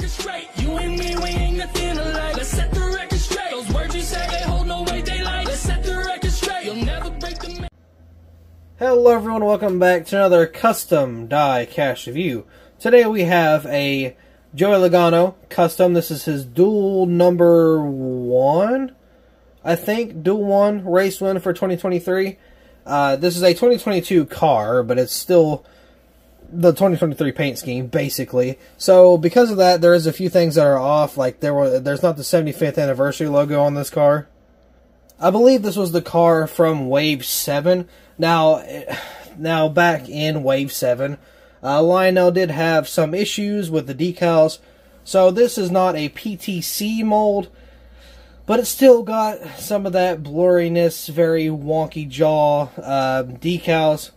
record straight. You and me, we ain't nothing alike. Let's set the record straight. Those words you say, they hold no weight, they like. Let's set the record straight. You'll never break the... Hello everyone, welcome back to another custom die-cast review. Today we have a Joey Logano custom. This is his Duel number 1, I think. Duel 1 race win for 2023. This is a 2022 car, but it's still the 2023 paint scheme, basically. So because of that, there is a few things that are off. Like there's not the 75th anniversary logo on this car. I believe this was the car from Wave 7. Now back in Wave 7, Lionel did have some issues with the decals. So this is not a PTC mold, but it's still got some of that blurriness, very wonky jaw decals.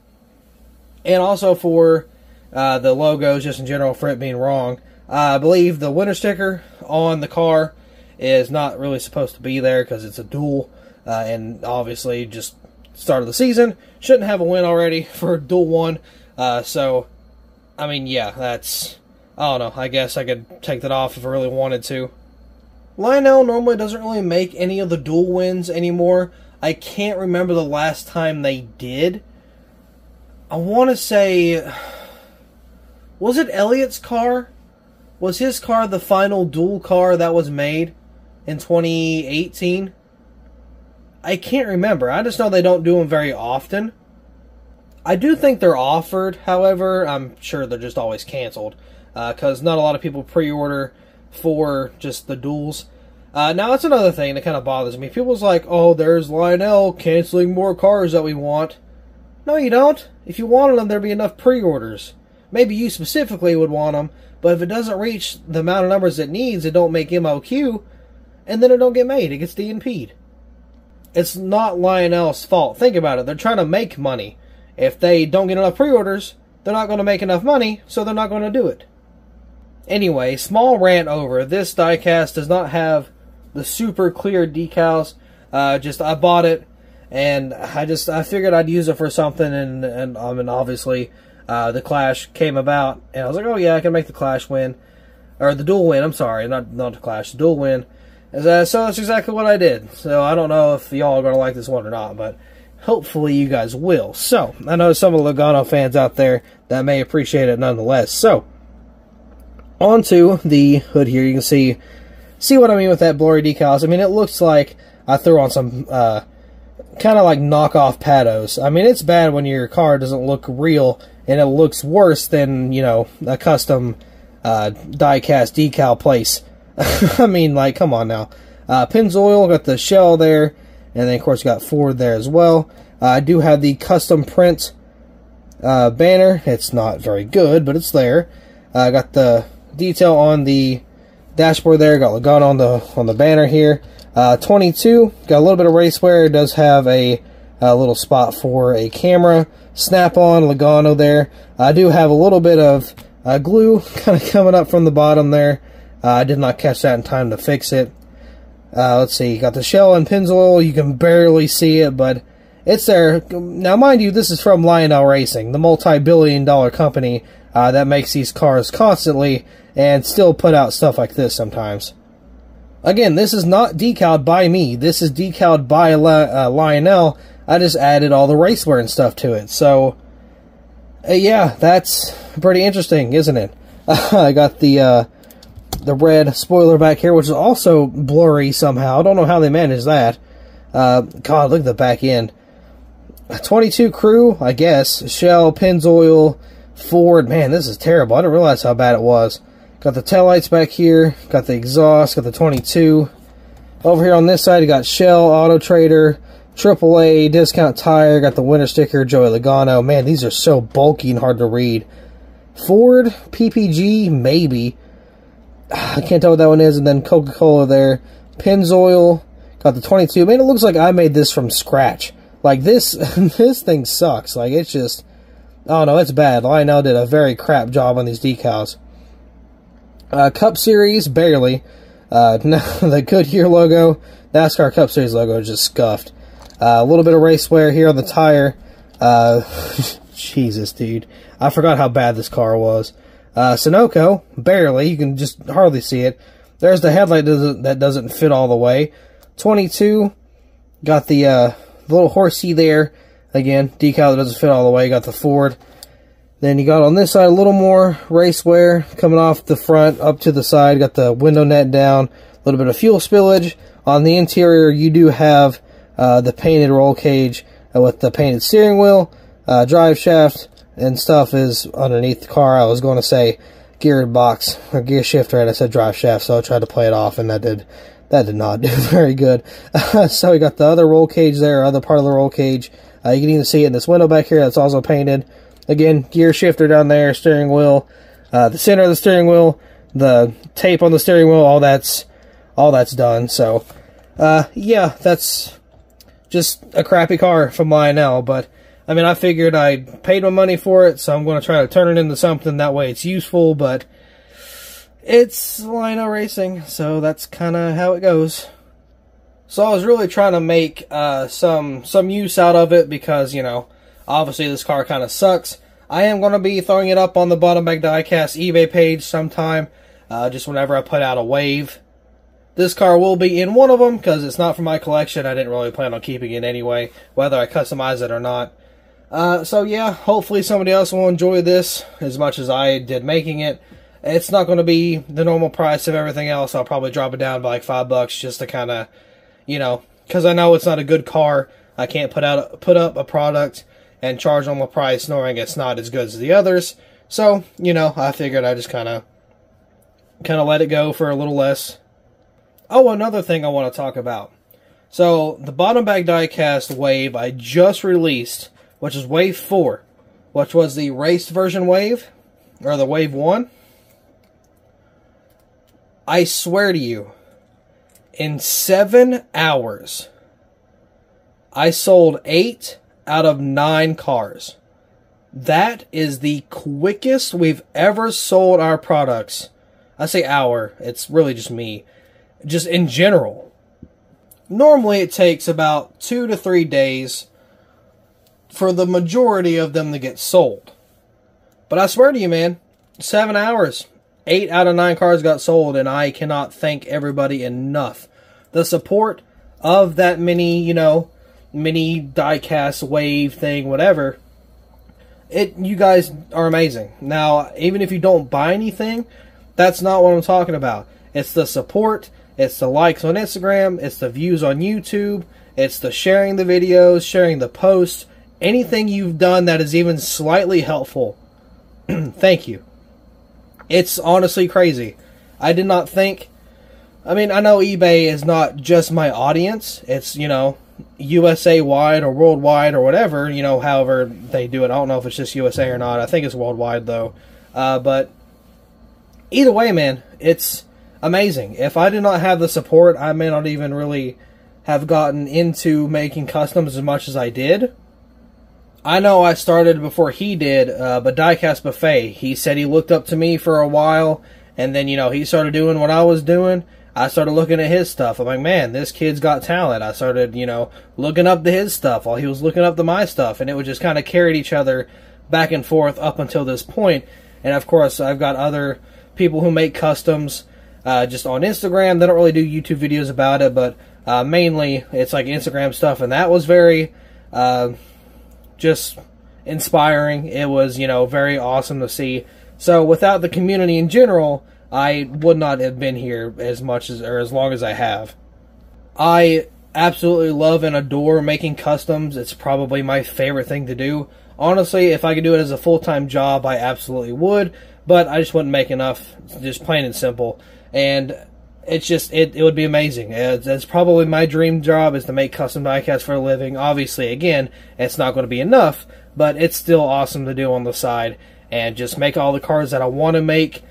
And also for the logos, just in general, for it being wrong. I believe the winner sticker on the car is not really supposed to be there because it's a Duel. And obviously, just start of the season, shouldn't have a win already for Duel 1. So, I mean, yeah, that's... I don't know, I guess I could take that off if I really wanted to. Lionel normally doesn't really make any of the Duel wins anymore. I can't remember the last time they did. I want to say... Was it Elliott's car? Was his car the final Duel car that was made in 2018? I can't remember. I just know they don't do them very often. I do think they're offered, however, I'm sure they're just always canceled. Because not a lot of people pre-order for just the Duels. Now, that's another thing that kind of bothers me. People's like, oh, there's Lionel canceling more cars that we want. No, you don't. If you wanted them, there'd be enough pre-orders. Maybe you specifically would want them, but if it doesn't reach the amount of numbers it needs, it don't make MOQ, and then it don't get made. It gets DNP'd. It's not Lionel's fault. Think about it. They're trying to make money. If they don't get enough pre-orders, they're not going to make enough money, so they're not going to do it. Anyway, small rant over. This diecast does not have the super clear decals. I bought it, and I figured I'd use it for something, and I mean, obviously... the Clash came about, and I was like, oh yeah, I can make the Clash win. Or the Duel win, I'm sorry, not the Clash, the Duel win. So that's exactly what I did. So I don't know if y'all are going to like this one or not, but hopefully you guys will. So, I know some of the Logano fans out there that may appreciate it nonetheless. So, onto the hood here. You can see what I mean with that blurry decals. I mean, it looks like I threw on some... kind of like knockoff pados. I mean, it's bad when your car doesn't look real, and it looks worse than, you know, a custom die-cast decal place. I mean, like, come on now. Pennzoil, got the shell there, and then, of course, got Ford there as well. I do have the custom print banner. It's not very good, but it's there. I got the detail on the dashboard there. Got Logano on the banner here. 22, got a little bit of race wear. It does have a little spot for a camera. Snap-on Logano there. I do have a little bit of glue kind of coming up from the bottom there. I did not catch that in time to fix it. Let's see, got the shell and Pennzoil. You can barely see it, but it's there. Now, mind you, this is from Lionel Racing, the multi-billion-dollar company that makes these cars constantly and still put out stuff like this sometimes. Again, this is not decaled by me. This is decaled by Lionel. I just added all the race wear and stuff to it. So, yeah, that's pretty interesting, isn't it? I got the red spoiler back here, which is also blurry somehow. I don't know how they managed that. God, look at the back end. 22 crew, I guess. Shell, Pennzoil, Ford. Man, this is terrible. I didn't realize how bad it was. Got the taillights back here, got the exhaust, got the 22. Over here on this side, you got Shell, Auto Trader, AAA, Discount Tire, got the winter sticker, Joey Logano. Man, these are so bulky and hard to read. Ford, PPG, maybe. I can't tell what that one is. And then Coca-Cola there. Pennzoil, got the 22. Man, it looks like I made this from scratch. Like, this thing sucks. Like, it's just, oh no, it's bad. Lionel did a very crap job on these decals. Cup Series, barely. The Goodyear logo, NASCAR Cup Series logo is just scuffed. A little bit of race wear here on the tire. Jesus, dude. I forgot how bad this car was. Sunoco, barely. You can just hardly see it. There's the headlight that doesn't fit all the way. 22, got the little horsey there. Again, decal that doesn't fit all the way. Got the Ford. Then you got on this side a little more race wear coming off the front up to the side. Got the window net down. A little bit of fuel spillage. On the interior, you do have the painted roll cage with the painted steering wheel. Drive shaft and stuff is underneath the car. I was going to say gear box or gear shifter, and I said drive shaft, so I tried to play it off, and that did not do very good. So we got the other roll cage there, other part of the roll cage. You can even see it in this window back here that's also painted. Again, gear shifter down there, steering wheel, the center of the steering wheel, the tape on the steering wheel, all that's done. So, yeah, that's just a crappy car from Lionel, but I mean, I figured I paid my money for it, so I'm going to try to turn it into something, that way it's useful, but it's Lionel Racing, so that's kind of how it goes. So I was really trying to make some use out of it because, you know, obviously this car kind of sucks. I am going to be throwing it up on the Bottom Bag Diecast eBay page sometime, just whenever I put out a wave. This car will be in one of them because it's not for my collection. I didn't really plan on keeping it anyway, whether I customize it or not. So yeah, hopefully somebody else will enjoy this as much as I did making it. It's not going to be the normal price of everything else. I'll probably drop it down by like $5 just to kind of, you know, because I know it's not a good car. I can't put up a product and charge them a price knowing it's not as good as the others. So, you know, I figured I'd just kind of let it go for a little less. Oh, another thing I want to talk about. So, the Bottom Bag Diecast wave I just released, which is Wave 4, which was the raced version wave, or the Wave 1. I swear to you, in 7 hours, I sold 8 out of 9 cars. That is the quickest we've ever sold our products. I say hour, it's really just me. Just in general. Normally it takes about 2 to 3 days for the majority of them to get sold. But I swear to you, man, 7 hours, 8 out of 9 cars got sold, and I cannot thank everybody enough. The support of that mini, you know, mini diecast wave thing, whatever, you guys are amazing. Now, even if you don't buy anything, that's not what I'm talking about. It's the support, it's the likes on Instagram, it's the views on YouTube, it's the sharing the videos, sharing the posts, anything you've done that is even slightly helpful. Thank you. It's honestly crazy. I did not think, I mean, I know eBay is not just my audience, it's, you know, USA wide or worldwide or whatever, you know, however they do it. I don't know if it's just USA or not. I think it's worldwide though. But either way, man, it's amazing. If I did not have the support, I may not even really have gotten into making customs as much as I did. I know I started before he did, but Diecastbuffet, he said he looked up to me for a while, and then, you know, he started doing what I was doing. I started looking at his stuff. I'm like, man, this kid's got talent. I started, you know, looking up to his stuff while he was looking up to my stuff, and it would just kind of carried each other back and forth up until this point. And of course, I've got other people who make customs just on Instagram. They don't really do YouTube videos about it, but mainly it's like Instagram stuff, and that was very just inspiring. It was, you know, very awesome to see. So without the community in general, I would not have been here as much as, or as long as I have. I absolutely love and adore making customs. It's probably my favorite thing to do. Honestly, if I could do it as a full-time job, I absolutely would, but I just wouldn't make enough, just plain and simple. And it's just, it would be amazing. It's probably my dream job, is to make custom diecasts for a living. Obviously, again, it's not going to be enough, but it's still awesome to do on the side, and just make all the cars that I want to make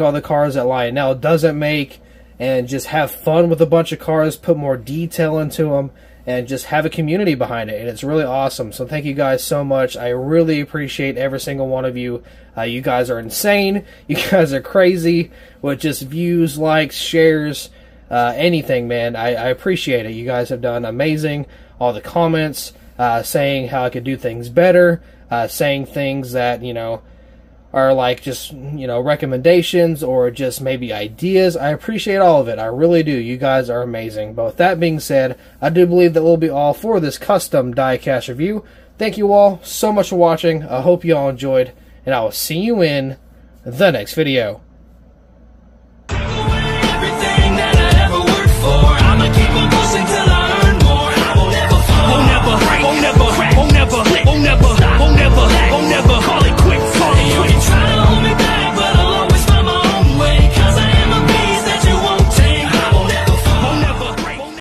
all the cars that Lionel doesn't make, and just have fun with a bunch of cars, put more detail into them, and just have a community behind it. And it's really awesome. So thank you guys so much. I really appreciate every single one of you. You guys are insane. You guys are crazy with just views, likes, shares, anything, man. I appreciate it. You guys have done amazing. All the comments saying how I could do things better, saying things that, you know, are like just, you know, recommendations or just maybe ideas. I appreciate all of it. I really do. You guys are amazing. But with that being said, I do believe that will be all for this custom diecast review. Thank you all so much for watching. I hope you all enjoyed, and I will see you in the next video.